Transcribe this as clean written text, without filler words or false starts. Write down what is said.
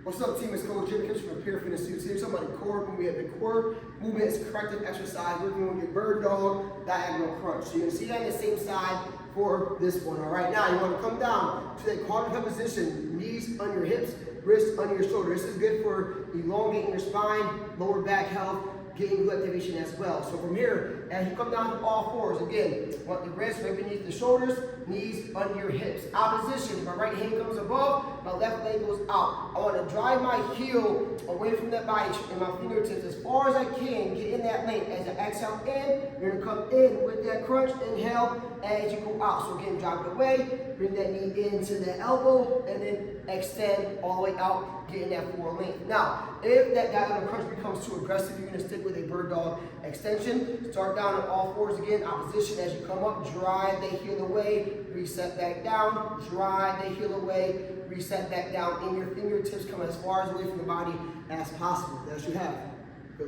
What's up, team? It's Coach Jimmy Kitchen from Pure Fitness Studios. Here's somebody core movement. The core movement is corrective exercise. Working with your bird dog diagonal crunch. So you can see that on the same side for this one. All right, now you want to come down to that quadruped position. Knees on your hips, wrists under your shoulder. This is good for elongating your spine, lower back health, getting glute activation as well. So from here, as you come down to all fours, again, want the wrists right beneath the shoulders, knees under your hips. Opposition, my right hand comes above, my left leg goes out. I want to drive my heel away from that body and my fingertips as far as I can, get in that length. As I exhale in, you're going to come in with that crunch, inhale, as you go out. So again, drive it away, bring that knee into the elbow, and then extend all the way out, getting that forward length. Now, if that diagonal crunch becomes too aggressive, you're going to stick with a bird dog extension. Start down on all fours again. Opposition as you come up, drive the heel away, reset back down, drive the heel away, reset back down, and your fingertips come as far away from the body as possible. There you have it.